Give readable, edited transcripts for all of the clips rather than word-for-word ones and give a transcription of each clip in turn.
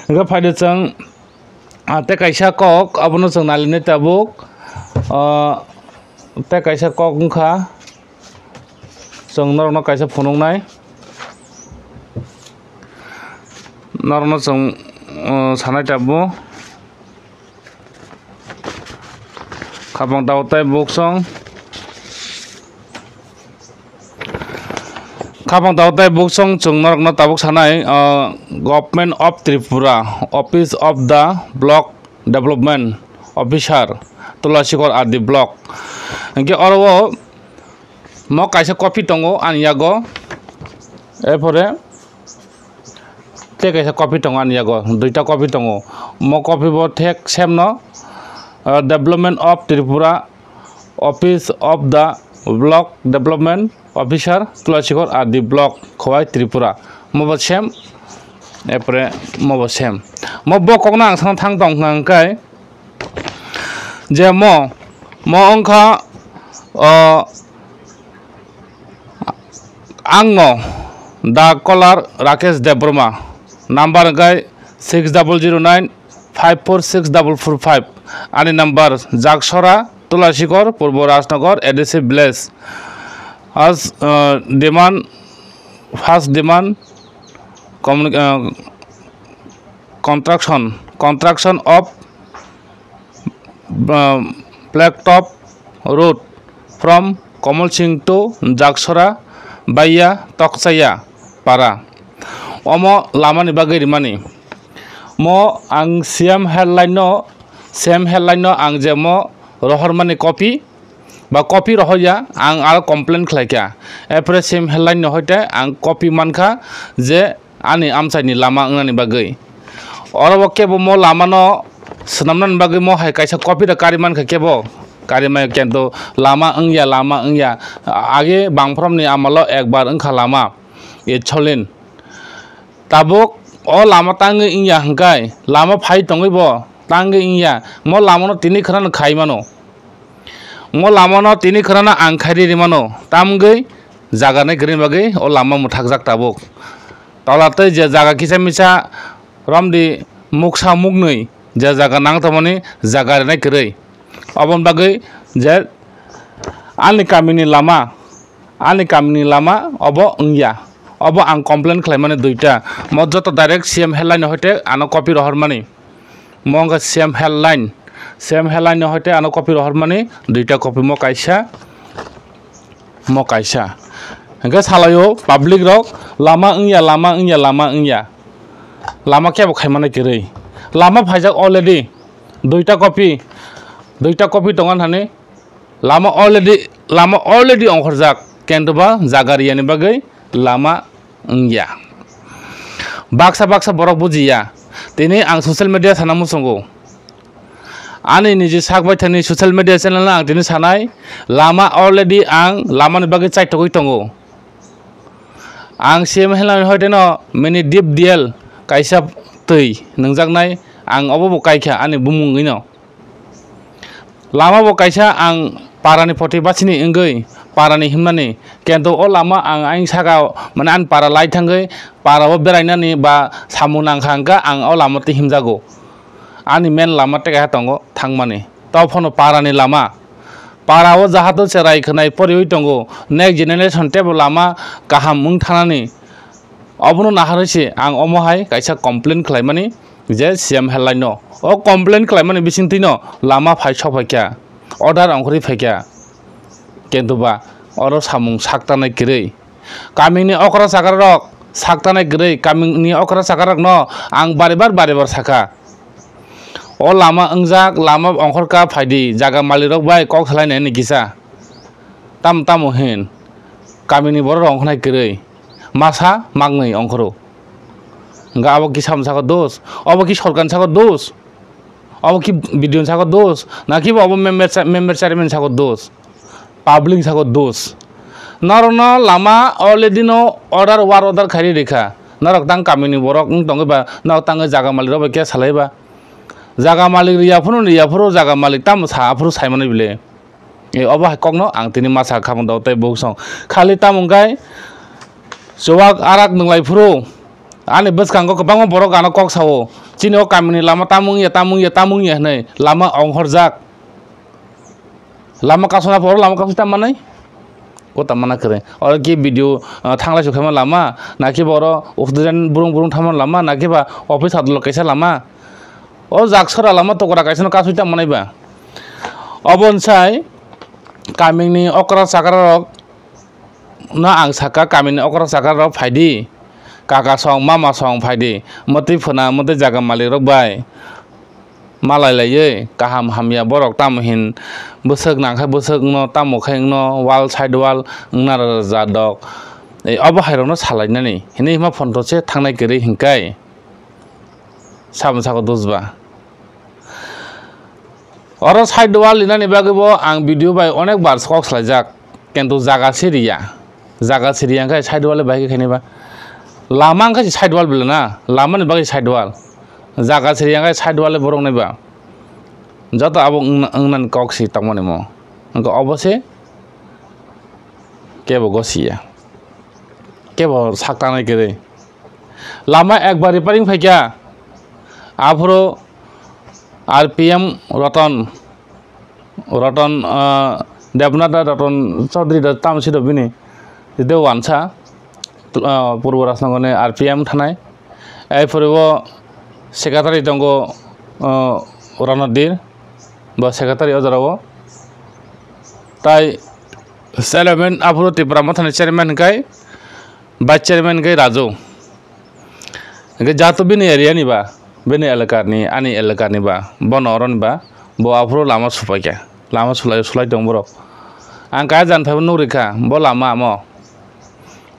Ga faida chang te kaisa kok abono chang naline tabuk te kaisa kok ungkha chang norno kaisa phunung nai norno chang sanai tabu khabang dau tai buk song Khabang dau tai buk song chung norno tabuk sanai Government of Tripura Office of the Block Development Officer Tulasikor at the block engke oro mo kaisa copy tongo aniago epore te kaisa copy tongo aniago duita copy tongo mo copy bo thek semno Development of Tripura Office of the Block Development Officer Tulasikor at the block Khowai Tripura mo sem epre mo sem mo bo kokna ang thang tong ngkai je mo ongkha angno da caller Rakesh Debroma number gai 6009 546445 ani number Jagsora Tulasikor Purbo Rajnagar Adhesive Village as demand first demand construction of blacktop road from Kamal Singh to Jagsora Baya Toksaya para omo lamani bagai rimani mo ang same headline no ang je mo rohor mani copy ba copy rohoya ang al complain khlaika epre same headline no hoite ang copy mankha je ani amsaini lama ngani bagai oro kebo mo lama no snamnan bagai mo hai kaisa copy da kariman kha kebo karimai kento lama engya age bangphrom ni amalo ekbar engkha lama e cholin tabuk o lama tangi ingya hangkai lama phai tongi bo tangi ingya mo lama no tini khran khai mano mo lama no tini khran ang khairi rimano tamgei jaga nai green bagai o lama muthakjak tabuk tolate je jaga kisa misa ramdi muksa muknei je jaga nang tamani jaga nai krei obon bagai je ani kamini lama obo ingya obo ang complain khlaimane duita mo joto direct CM headline hoite ano copy rohor mani monga CM headline hoite ano copy rohor mani duita copy mo kaisa engka salayo public rok lama ingya lama kebo khaimane kirei lama phaijak already duita copy tongan hane lama already ongkhorjak kentoba jagariani bagai lama ingya baksa borok bujiya tini ang social media sanamu songo ani niji sakbai thani social media channel ang tini sanai lama already ang lama ni bagai chai tokoi tongo ang sim helan hoite no mini deep dial kaisa tei nangjaknai ang obo kaikha ani bumung ino lama bo kaisa ang parani poti bachini engei parani himnani kento o lama ang aing saka mane an para lai thangai para bo berainani ba samunang khangka ang o lama te himjago ani men lama te ka tongo thangmani to phono parani lama para o jahato cherai khnai pori tongo next generation te bo lama kaham mung thanani obono naharese ang omohai kaisa complain khlaimani je CM headline no o complain khlaimani bisingti no lama phai sophaikya order ongkhori phaikya kentuba oro samung saktanai kirei kamingni okra sakarok saktanai kirei kamingni okra sakarok no ang baribar saka o lama engjak lama ongkhorka phaidi jaga malirok bai kok thlainai ni kisa tam hin kamingni borok ongkhnai kirei masa magnai ongkhoro nga abo ki samsako dos abo ki sorkan sako dos abo ki video sako dos naki abo member chairman sako dos public sako dos narono lama already no order khari rekha narok tang kamini borok tonge ba na tang jaga malik ro ke salaiba jaga malik riya phuro jaga malik tam sa phuro saimane bile e abo kokno ang tini masa khamang dau tai boksong khali tam ungkai Sewak arak nunglai phuro ani bwskango kwbangma borok gana kok sawo chini o kamini lama tamungya hinai lama onghorjak lama kasona poro lama kasu tamanai ko tamana kre or ki video thanglai sukhama lama naki boro ofdijan burung thaman lama naki ba office hadlo kaisa lama o jaksora lama tokora kaisa kasu tamanai ba obonsai kamingni okra sakarok na ang saka kamini okra sakarok phaidi kaka song mama song phaidi mati phuna mati jaga malik rok bai malai laye kaham hamya borok tamhin busuk nangkha busuk no tamokhai no wall side wall nar jadok ei obo hairok no salainani hini ma phone se thangnai kiri hingkai samsako dusba oro side wall linani bagebo ang video bai onek bar skok slajak kentu jaga siria kai side wall bai khaini ba lama angka side wall bilana lama ni bagi side wall jaga siria kai side wall borong nai ba jata abo ngnan kok si tamone mo angko obose kebo gosia kebo sakta nai kere lama ekbar repairing phaikya afro RPM Roton Devnata Roton Chaudhary da tamsi do bini de wansa purbo rasnagone RPM thanai ei poribo secretary tongo Ranadir ba secretary ojarawo tai chairman afro Tripura mathani chairman kai vice chairman kai Raju ge jato bini area ni ba bini elakar ni ani elakar ni ba bonoron ba bo afro lama supakya lama sulai dong borok ang ka jan phabu nurika bo lama mo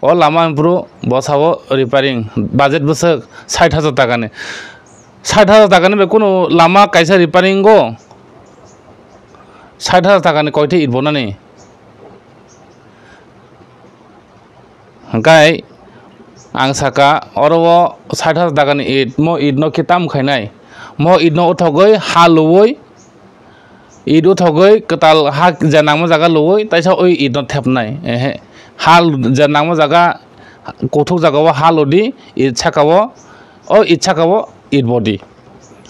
o lama impro bo sabo repairing budget busuk 60000 টাকা ni 60000 টাকা ni be kono lama kaisa repairing go 60000 টাকা ni koite it bonani hangkai ang saka oro 60000 টাকা ni it no kitam khainai mo it no uthogoi haloi it uthogoi ketal ha janang ma jaga loi taisa oi it no thepnai hal janang ma jaga kothok jaga wa halodi it chakawo it body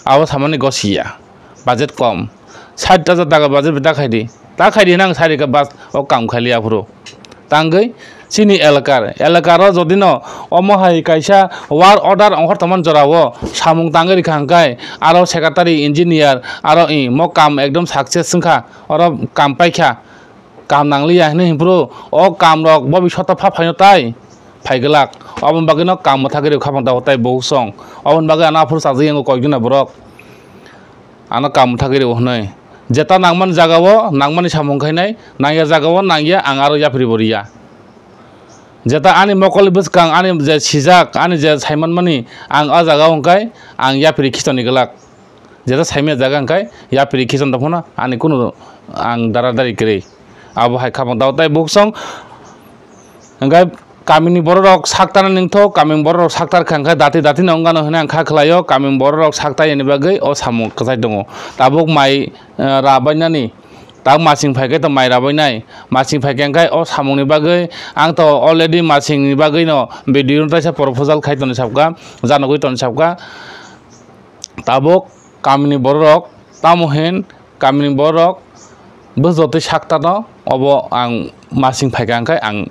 awo samani gosia budget kom 60000 টাকা budget bita khaidi ta khaidi nang sari ka bas o kam khali afro tangai chini elakar jodi no omohai kaisa war order onghor taman jorawo samung tangari khangkai aro secretary engineer aro mo kam ekdom success sungkha oro kam paikha kam nanglia hine himpro o kam rok bobishota phaino tai phaigilak obon bagino kam mathagiri khapang da hotai bohsong obon bagai ana phur saji ngo koigina borok ana kam mathagiri honai jeta nangman jagawo nangmani samung khainai nangya jagawo nangya angaro yapri boria jeta ani mokol buskang ani je sijak ani je saiman mani ang a jaga ongkai ang yapri khitoni gelak jeta saime jaga ongkai yapri khiton dafona ani kuno ang daradari kre abo hai khapang da hotai bohsong angkai kamini borok saktana ningtho kaming borok saktar khangkha dati nongano hene angkha khlayo kaming borok saktai ni bagai o samung khasai dongo tabuk mai rabainani tak masing phaikai to mai rabainai masing phaikai angkai o samung ni bagai ang to already masing ni bagai no video ta sa proposal khai ton sabka janogoi ton sabka tabuk kamini borok tamohen kamini borok bujoti sakta no obo ang masing phaikai angkai ang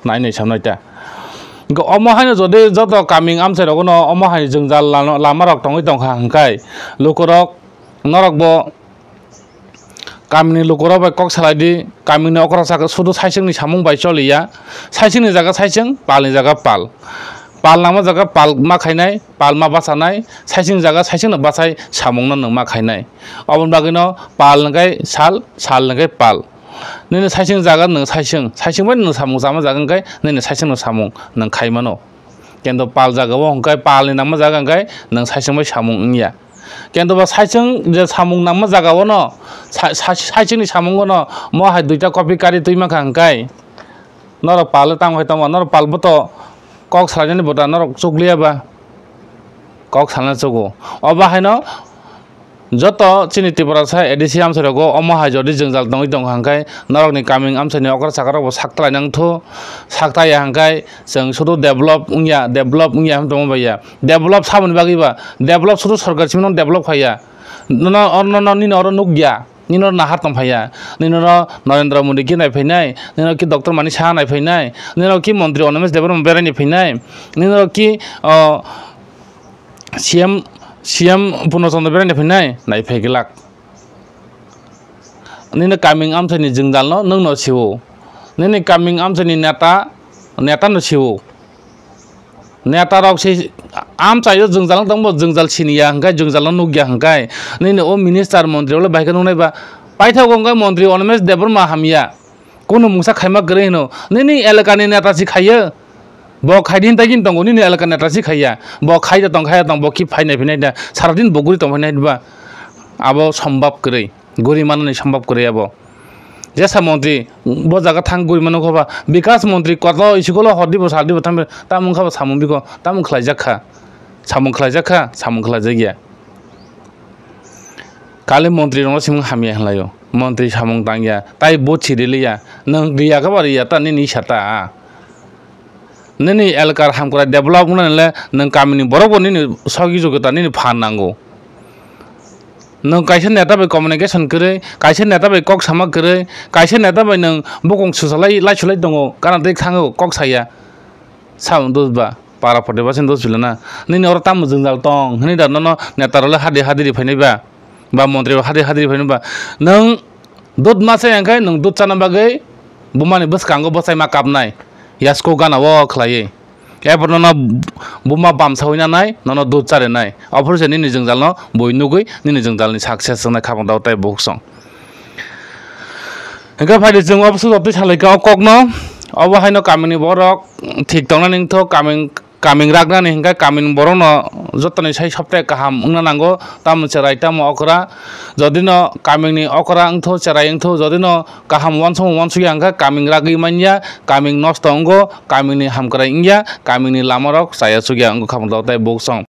nainai samnaita go omohaino jodi joto kaming amsai rogono omohai jungjal lama rok tongoi tongkha hangkai lukorok norok bo kamini lukorok bai kok salaidi kamini okra saka sudu saisingni samung bai choliya saisingni jaga saising palni jaga pal nangma jaga pal ma khainai pal ma basanai saising jaga saising na basai samung na nangma khainai obon bagino pal ngai sal ngai pal nene saising jaga nang saising bai nang samung sama jaga ngai nene saising no samung nang khaimano kendo pal jaga wo hongkai pal ni nangma jaga ngai nang saising bai samung nya kendo ba saising je samung nangma jaga wo no saising ni samung wo no mo hai duita copy kari tuima khangkai norok pal tang hai tamo norok pal boto kok salani bota norok chukliya ba kok salna chugo oba haino joto chini tipara sa edisi amsare go omo hajodi jengjal dongoi dong hangkai norok ni coming amsani okra sakara bo saktra nang tho sakta ya hangkai jeng sudu develop ungya dong baya develop samon bagi ba develop sudu sarkar simon develop khaya no ni noro nugya ni noro nahat tam phaya ni noro Narendra Modi ki nai phainai ni noro ki Dr. Mani Saha nai phainai ni noro ki Mantri Onames Development berai ni phainai ni noro ki CM Puno Chandra berai ni phainai nai phaigelak ni na coming amsani jengjal no nung no siwo ni coming amsani neta no siwo neta rok se am chayo jengjal dong bo jengjal siniya hangkai jengjal no nugya hangkai ni o minister mantri ole baika nunai ba paitha gongkai Mantri Onames Development hamia kono mungsa khaima gre no ni elaka ni neta si khaiyo bo khaidin tagin tongo ni elaka neta si khaiya bo khaida tong bo ki phainai phinai da saradin boguri tong phainai ba abo sambab gre gori manani sambab gre abo jesa mantri bo jaga thang gori mano khoba bikas mantri kotlo isikolo hodibo saldibo tambe tamung khaba samung biko tamung khlaijakha samung khlaijagya kale mantri no simung hamia hlayo mantri samung tangya tai bo chiriliya nang riya ka bariya ta ni sata nini elkar hamkora develop nale nang kamini borobo nini sogi jogota nini phan nango nang kaisa neta bai communication kre kaisa neta bai kok sama kre kaisa neta bai nang bokong susalai lai dongo kana dek thango kok saya sam dosba para phote basin dos bilana nini or tam jengjal tong nini da no neta role hadi ri phainai ba mantri hadi ri phainai ba nang dot mase angkai nang dot chana bagai bumani bus kango bosai ma kapnai yasko gana wo khlai efor no buma bam sahoina nai no dot chare nai offer se ni jengjal no boinugui ni jengjal ni success na khapang daw tai boksong engka phaide jeng obsu opti salai ka kok no obo haino kamini borok thik tongna ningtho kaming ragna ni hingka kamin borok no jotoni sai saptahe kaham ungna nango tam cherai tam okra jodi no kaming ni okra angtho cherai angtho jodi no kaham wansung angka kaming ragi manya kaming nosto ongo kaming ni hamkara ingya kaming ni lamarok saya sugya angko khapang daw tai boksong